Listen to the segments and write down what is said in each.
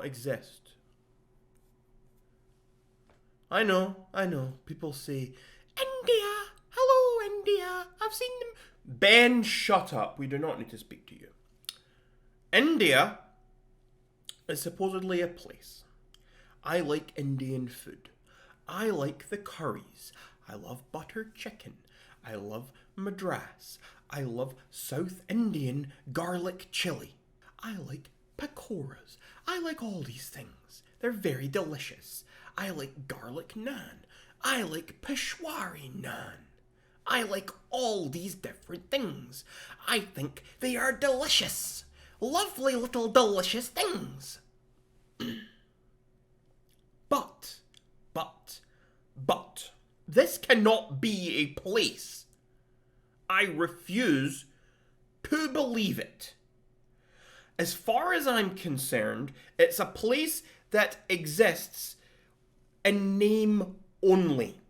exist. I know. People say, India! Hello, India! I've seen them. Ben, shut up. We do not need to speak to you. India is supposedly a place. I like Indian food. I like the curries. I love butter chicken. I love madras. I love South Indian garlic chili. I like pakoras. I like all these things. They're very delicious. I like garlic naan. I like Peshwari naan. I like all these different things. I think they are delicious. Lovely little delicious things. But, this cannot be a place. I refuse to believe it. As far as I'm concerned, it's a place that exists in name only.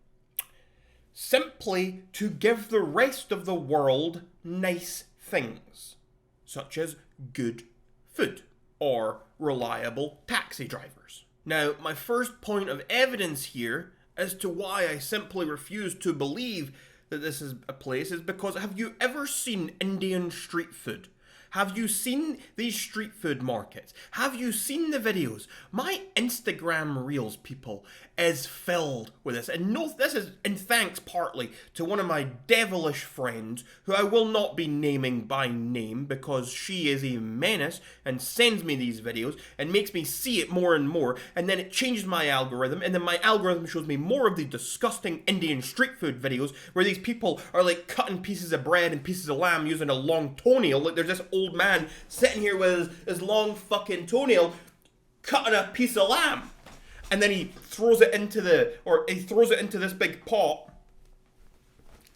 Simply to give the rest of the world nice things, such as good food or reliable taxi drivers. Now, my first point of evidence here as to why I simply refuse to believe that this is a place is because have you ever seen Indian street food? Have you seen these street food markets? Have you seen the videos? My Instagram Reels, people, is filled with this. And no, this is in thanks partly to one of my devilish friends, who I will not be naming by name because she is a menace and sends me these videos and makes me see it more and more. And then it changes my algorithm. And then my algorithm shows me more of the disgusting Indian street food videos where these people are like cutting pieces of bread and pieces of lamb using a long toenail. Like there's this old man sitting here with his long fucking toenail cutting a piece of lamb, and then he throws it into this big pot.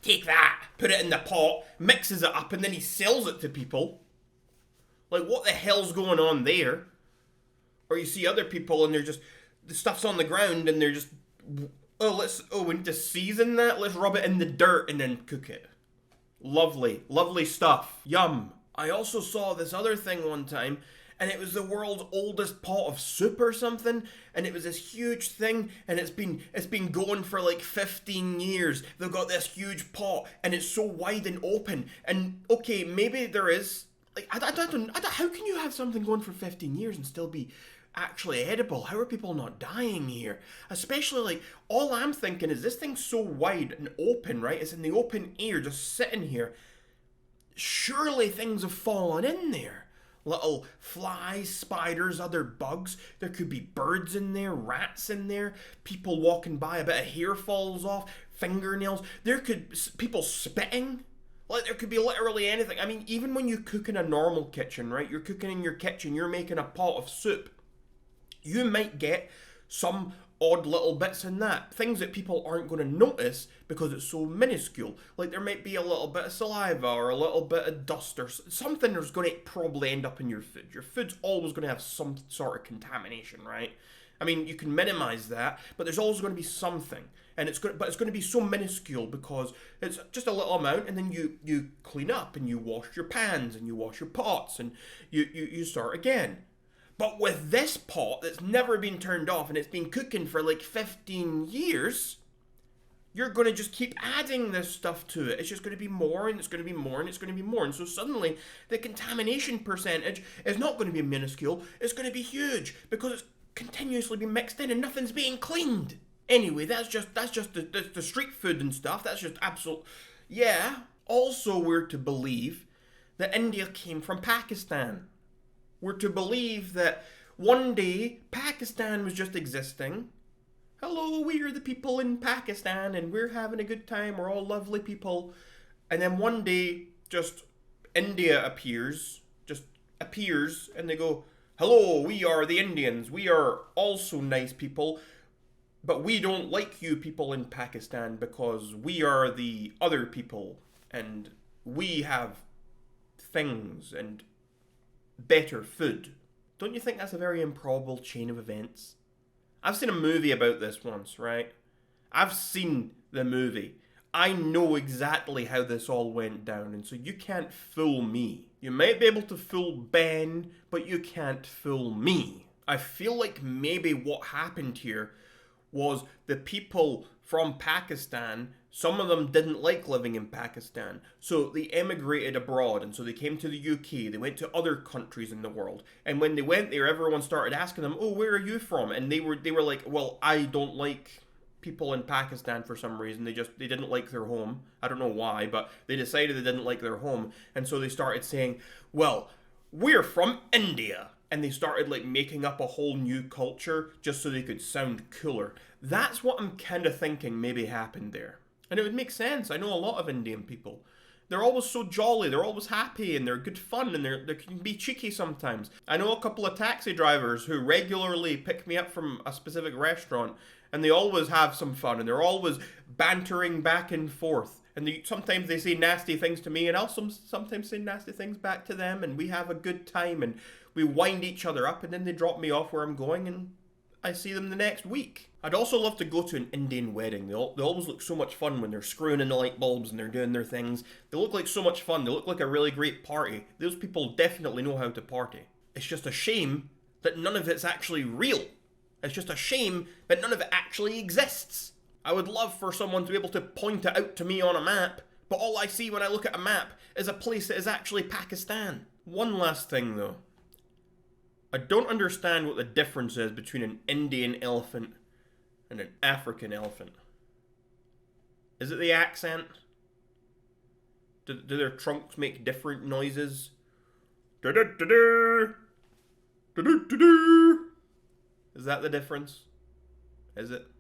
Take that, put it in the pot, mixes it up, and then he sells it to people. Like, what the hell's going on there? Or you see other people and they're just, the stuff's on the ground and they're just, we need to season that, let's rub it in the dirt and then cook it. Lovely stuff. Yum. I also saw this other thing one time, and it was the world's oldest pot of soup or something, and it was this huge thing, and it's been going for like 15 years. They've got this huge pot, and it's so wide and open, and okay, maybe there is, like, I don't, how can you have something going for 15 years and still be actually edible? How are people not dying here? Especially, like, all I'm thinking is this thing's so wide and open, right? It's in the open air, just sitting here. Surely things have fallen in there. Little flies, spiders, other bugs. There could be birds in there, rats in there, people walking by, a bit of hair falls off, fingernails. There could people spitting. Like, there could be literally anything. I mean, even when you cook in a normal kitchen, right? You're cooking in your kitchen, you're making a pot of soup. You might get some odd little bits in that. Things that people aren't going to notice because it's so minuscule. Like, there might be a little bit of saliva or a little bit of dust or something that's going to probably end up in your food. Your food's always going to have some sort of contamination, right? I mean, you can minimize that, but there's always going to be something. And it's going to be so minuscule because it's just a little amount, and then you clean up and you wash your pans and you wash your pots and you start again. But with this pot that's never been turned off and it's been cooking for like 15 years, you're going to just keep adding this stuff to it. It's just going to be more and it's going to be more and it's going to be more. And so suddenly the contamination percentage is not going to be minuscule. It's going to be huge because it's continuously being mixed in and nothing's being cleaned. Anyway, that's just the street food and stuff. That's just absolute. Yeah. Also, we're to believe that India came from Pakistan. We're to believe that one day Pakistan was just existing. Hello, we are the people in Pakistan and we're having a good time. We're all lovely people. And then one day, just India appears and they go, hello, we are the Indians. We are also nice people. But we don't like you people in Pakistan because we are the other people and we have things and better food. Don't you think that's a very improbable chain of events? I've seen a movie about this once, right? I've seen the movie. I know exactly how this all went down, and so you can't fool me. You might be able to fool Ben, but you can't fool me. I feel like maybe what happened here was the people from Pakistan, some of them didn't like living in Pakistan. So they emigrated abroad, and so they came to the UK, they went to other countries in the world. And when they went there, everyone started asking them, "Oh, where are you from?" And they were like, "Well, I don't like people in Pakistan for some reason. They didn't like their home. I don't know why, but they decided they didn't like their home." And so they started saying, "Well, we're from India." And they started like making up a whole new culture just so they could sound cooler. That's what I'm kind of thinking maybe happened there. And it would make sense. I know a lot of Indian people. They're always so jolly, they're always happy, and they're good fun, and they can be cheeky sometimes. I know a couple of taxi drivers who regularly pick me up from a specific restaurant, and they always have some fun, and they're always bantering back and forth. And sometimes they say nasty things to me, and I'll sometimes say nasty things back to them, and we have a good time, and we wind each other up, and then they drop me off where I'm going, and I see them the next week. I'd also love to go to an Indian wedding. They always look so much fun when they're screwing in the light bulbs and they're doing their things. They look like so much fun. They look like a really great party. Those people definitely know how to party. It's just a shame that none of it's actually real. It's just a shame that none of it actually exists. I would love for someone to be able to point it out to me on a map, but all I see when I look at a map is a place that is actually Pakistan. One last thing though. I don't understand what the difference is between an Indian elephant and an African elephant. Is it the accent? Do their trunks make different noises? Is that the difference? Is it?